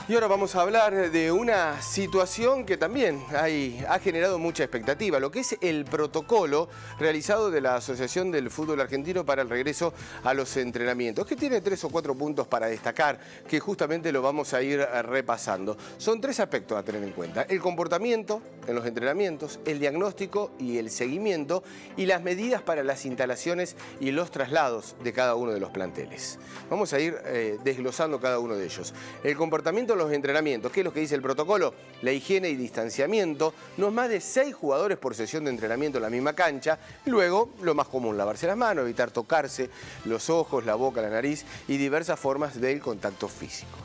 Y ahora vamos a hablar de una situación que también ha generado mucha expectativa, lo que es el protocolo realizado de la Asociación del Fútbol Argentino para el regreso a los entrenamientos, que tiene 3 o 4 puntos para destacar, que justamente lo vamos a ir repasando. Son 3 aspectos a tener en cuenta: el comportamiento en los entrenamientos, el diagnóstico y el seguimiento, y las medidas para las instalaciones y los traslados de cada uno de los planteles. Vamos a ir desglosando cada uno de ellos. El comportamiento en los entrenamientos, ¿qué es lo que dice el protocolo? La higiene y distanciamiento, no más de 6 jugadores por sesión de entrenamiento en la misma cancha. Luego, lo más común, lavarse las manos, evitar tocarse los ojos, la boca, la nariz y diversas formas del contacto físico.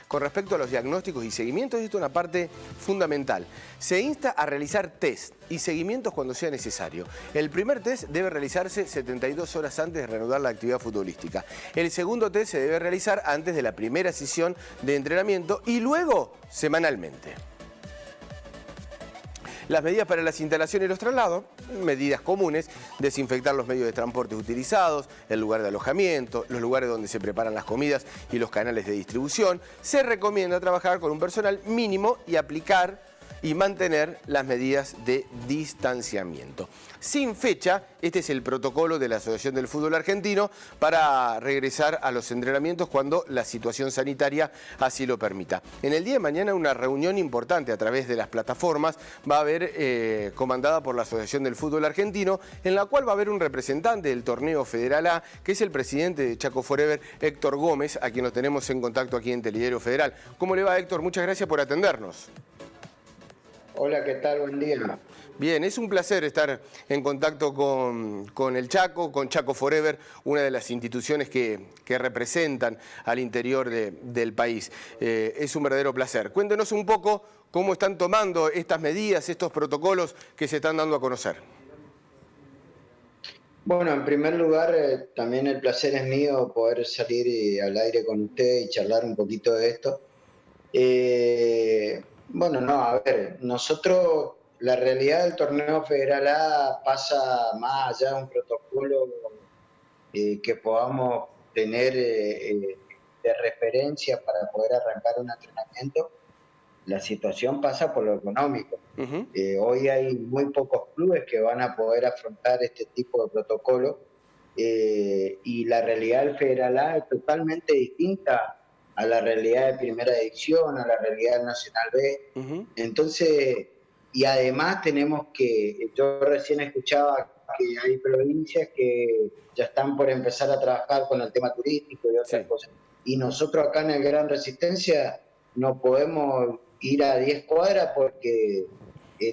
Con respecto a los diagnósticos y seguimientos, esto es una parte fundamental. Se insta a realizar test y seguimientos cuando sea necesario. El primer test debe realizarse 72 horas antes de reanudar la actividad futbolística. El segundo test se debe realizar antes de la primera sesión de entrenamiento y luego semanalmente. Las medidas para las instalaciones y los traslados, medidas comunes: desinfectar los medios de transporte utilizados, el lugar de alojamiento, los lugares donde se preparan las comidas y los canales de distribución. Se recomienda trabajar con un personal mínimo y aplicar y mantener las medidas de distanciamiento. Sin fecha, este es el protocolo de la Asociación del Fútbol Argentino para regresar a los entrenamientos cuando la situación sanitaria así lo permita. En el día de mañana una reunión importante a través de las plataformas va a haber, comandada por la Asociación del Fútbol Argentino, en la cual va a haber un representante del torneo Federal A, que es el presidente de Chaco Forever, Héctor Gómez, a quien lo tenemos en contacto aquí en Telediario Federal. ¿Cómo le va, Héctor? Muchas gracias por atendernos. Hola, ¿qué tal? Buen día. Bien, es un placer estar en contacto con el Chaco, con Chaco Forever, una de las instituciones que representan al interior del país. Es un verdadero placer. Cuéntenos un poco cómo están tomando estas medidas, estos protocolos que se están dando a conocer. Bueno, en primer lugar, también el placer es mío poder salir al aire con usted y charlar un poquito de esto. Bueno, no, a ver, nosotros, la realidad del torneo Federal A pasa más allá de un protocolo que podamos tener de referencia para poder arrancar un entrenamiento. La situación pasa por lo económico. Hoy hay muy pocos clubes que van a poder afrontar este tipo de protocolo y la realidad del Federal A es totalmente distinta a la realidad de Primera División, a la realidad del Nacional B. Entonces, y además tenemos que, yo recién escuchaba que hay provincias que ya están por empezar a trabajar con el tema turístico y otras cosas. Y nosotros acá en el Gran Resistencia no podemos ir a 10 cuadras porque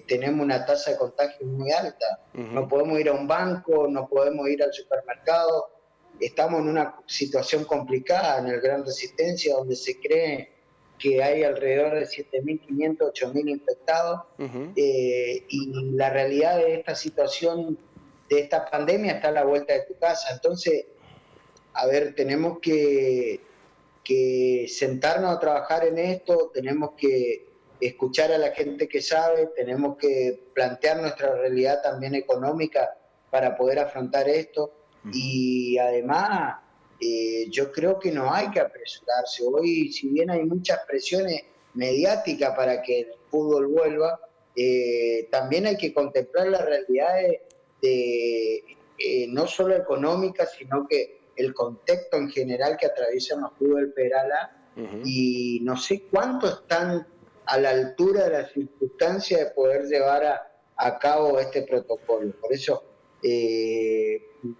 tenemos una tasa de contagio muy alta. No podemos ir a un banco, no podemos ir al supermercado. Estamos en una situación complicada en el Gran Resistencia, donde se cree que hay alrededor de 7.500, 8.000 infectados, y la realidad de esta situación, de esta pandemia, está a la vuelta de tu casa. Entonces, a ver, tenemos que sentarnos a trabajar en esto, tenemos que escuchar a la gente que sabe, tenemos que plantear nuestra realidad también económica para poder afrontar esto. Y además, yo creo que no hay que apresurarse. Hoy, si bien hay muchas presiones mediáticas para que el fútbol vuelva, también hay que contemplar las realidades no solo económicas, sino que el contexto en general que atraviesan los clubes del Federal A, y no sé cuánto están a la altura de las circunstancias de poder llevar a cabo este protocolo. Por eso,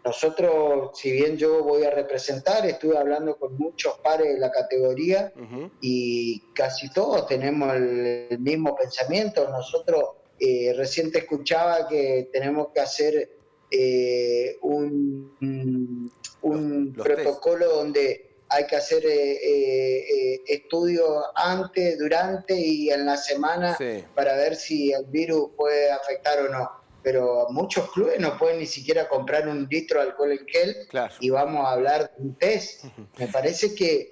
nosotros, si bien yo voy a representar, estuve hablando con muchos pares de la categoría y casi todos tenemos el mismo pensamiento. Nosotros recién te escuchaba que tenemos que hacer un protocolo donde hay que hacer estudios antes, durante y en la semana para ver si el virus puede afectar o no. Pero muchos clubes no pueden ni siquiera comprar 1 litro de alcohol en gel, y vamos a hablar de un test. Me parece que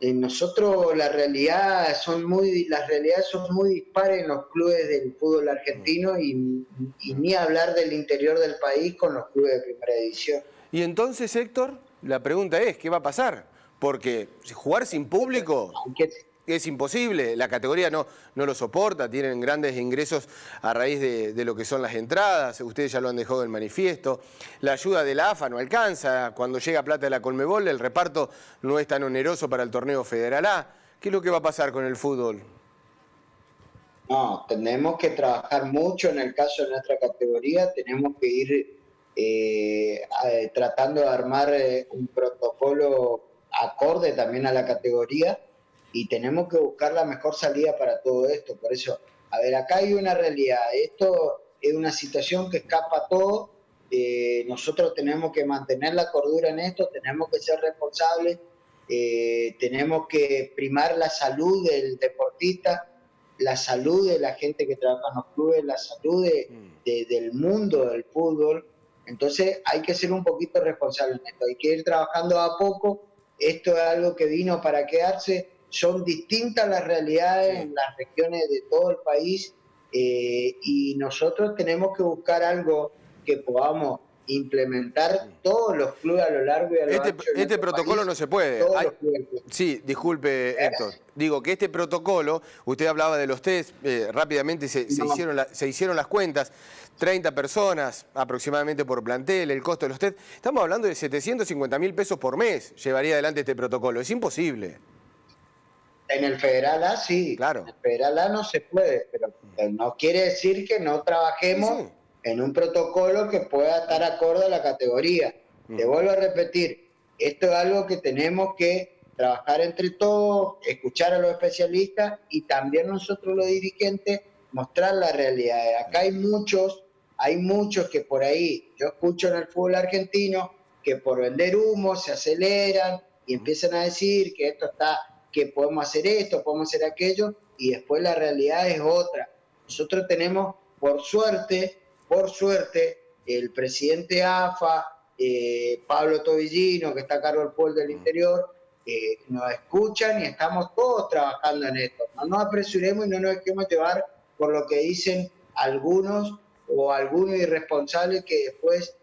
nosotros las realidades son muy dispares en los clubes del fútbol argentino y ni hablar del interior del país con los clubes de Primera División. Y entonces, Héctor, la pregunta es, ¿qué va a pasar? porque jugar sin público es imposible, la categoría no lo soporta, tienen grandes ingresos a raíz de lo que son las entradas, ustedes ya lo han dejado en manifiesto, la ayuda de la AFA no alcanza, cuando llega plata de la Conmebol el reparto no es tan oneroso para el torneo Federal A. ¿Qué es lo que va a pasar con el fútbol? No, tenemos que trabajar mucho en el caso de nuestra categoría, tenemos que ir tratando de armar un protocolo acorde también a la categoría y tenemos que buscar la mejor salida para todo esto. Por eso, a ver, acá hay una realidad, esto es una situación que escapa a todo, nosotros tenemos que mantener la cordura en esto, tenemos que ser responsables, tenemos que primar la salud del deportista, la salud de la gente que trabaja en los clubes, la salud del mundo del fútbol. Entonces hay que ser un poquito responsable en esto, hay que ir trabajando a poco, esto es algo que vino para quedarse, son distintas las realidades en las regiones de todo el país y nosotros tenemos que buscar algo que podamos implementar todos los clubes a lo largo y a lo ancho de este protocolo país, no se puede. Sí, disculpe, Héctor. Digo que este protocolo, usted hablaba de los test, rápidamente se hicieron las cuentas, 30 personas aproximadamente por plantel, el costo de los test. Estamos hablando de 750.000 pesos por mes, llevaría adelante este protocolo. Es imposible. En el Federal A sí, claro. En el Federal A no se puede, pero no quiere decir que no trabajemos en un protocolo que pueda estar acorde a la categoría. Te vuelvo a repetir, esto es algo que tenemos que trabajar entre todos, escuchar a los especialistas y también nosotros los dirigentes mostrar la realidad. Acá hay muchos que por ahí, yo escucho en el fútbol argentino, que por vender humo se aceleran y empiezan a decir que esto está, que podemos hacer esto, podemos hacer aquello, y después la realidad es otra. Nosotros tenemos, por suerte, el presidente AFA, Pablo Tobillino, que está a cargo del fútbol del interior, nos escuchan y estamos todos trabajando en esto. No nos apresuremos y no nos dejemos llevar por lo que dicen algunos o algunos irresponsables que después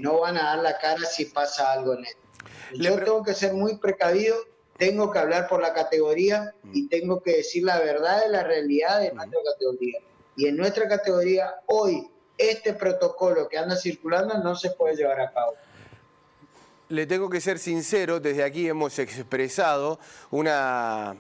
no van a dar la cara si pasa algo en esto. Yo tengo que ser muy precavido, tengo que hablar por la categoría y tengo que decir la verdad de la realidad de nuestra categoría. Y en nuestra categoría hoy este protocolo que anda circulando no se puede llevar a cabo. Le tengo que ser sincero, desde aquí hemos expresado una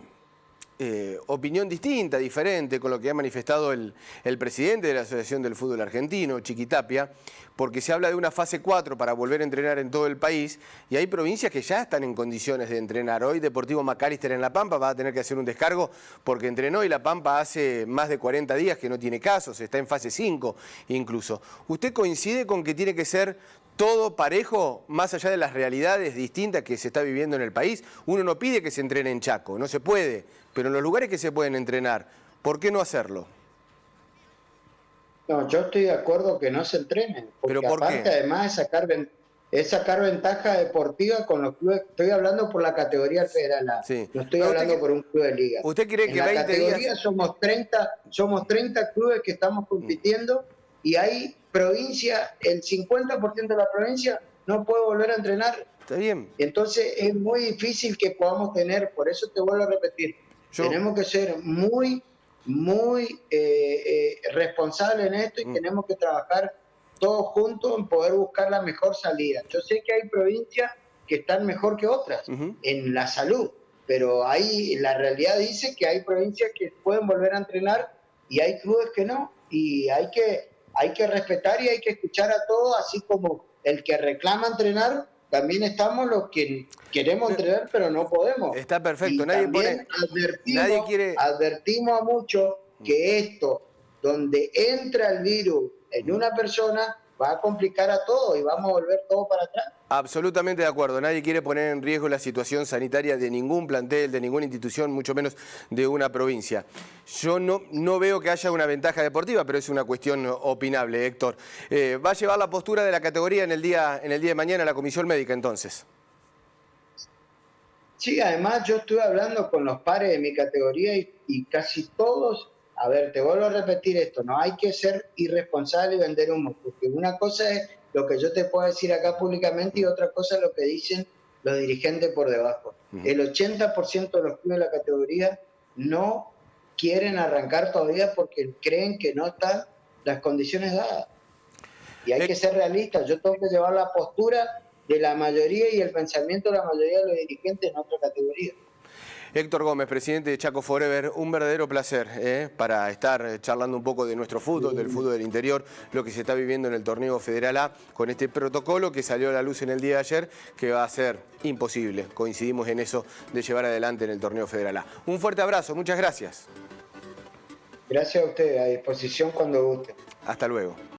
opinión distinta, diferente, con lo que ha manifestado el presidente de la Asociación del Fútbol Argentino, Chiquitapia, porque se habla de una fase 4 para volver a entrenar en todo el país y hay provincias que ya están en condiciones de entrenar. Hoy Deportivo Macalister en La Pampa va a tener que hacer un descargo porque entrenó y La Pampa hace más de 40 días que no tiene casos, está en fase 5 incluso. ¿Usted coincide con que tiene que ser todo parejo, más allá de las realidades distintas que se está viviendo en el país? Uno no pide que se entrene en Chaco, no se puede, pero en los lugares que se pueden entrenar, ¿por qué no hacerlo? No, yo estoy de acuerdo que no se entrenen, porque ¿Pero por aparte qué? además es sacar ventaja deportiva con los clubes. Estoy hablando por la categoría federal A, Sí. no estoy hablando por un club de liga. ¿Usted cree que en 20 la categoría días... somos 30 clubes que estamos compitiendo y hay provincia, el 50% de la provincia no puede volver a entrenar. Está bien. Entonces es muy difícil que podamos tener, por eso te vuelvo a repetir, tenemos que ser muy responsables en esto y tenemos que trabajar todos juntos en poder buscar la mejor salida. Yo sé que hay provincias que están mejor que otras en la salud, pero ahí la realidad dice que hay provincias que pueden volver a entrenar y hay clubes que no, y hay que respetar y hay que escuchar a todos, así como el que reclama entrenar, también estamos los que queremos entrenar pero no podemos. Está perfecto, y también advertimos a muchos que esto, donde entra el virus en una persona, va a complicar a todos y vamos a volver todo para atrás. Absolutamente de acuerdo. Nadie quiere poner en riesgo la situación sanitaria de ningún plantel, de ninguna institución, mucho menos de una provincia. Yo no veo que haya una ventaja deportiva, pero es una cuestión opinable, Héctor. ¿Va a llevar la postura de la categoría en el día de mañana a la comisión médica entonces? Sí, además yo estuve hablando con los pares de mi categoría y casi todos, a ver, te vuelvo a repetir esto, no hay que ser irresponsable y vender humo, porque una cosa es lo que yo te puedo decir acá públicamente y otra cosa es lo que dicen los dirigentes por debajo. El 80% de los clubes de la categoría no quieren arrancar todavía porque creen que no están las condiciones dadas. Y hay que ser realistas. Yo tengo que llevar la postura de la mayoría y el pensamiento de la mayoría de los dirigentes en otra categoría. Héctor Gómez, presidente de Chaco Forever, un verdadero placer para estar charlando un poco de nuestro fútbol, del fútbol del interior, lo que se está viviendo en el torneo Federal A, con este protocolo que salió a la luz en el día de ayer, que va a ser imposible, coincidimos en eso, de llevar adelante en el torneo Federal A. Un fuerte abrazo, muchas gracias. Gracias a ustedes, a disposición cuando guste. Hasta luego.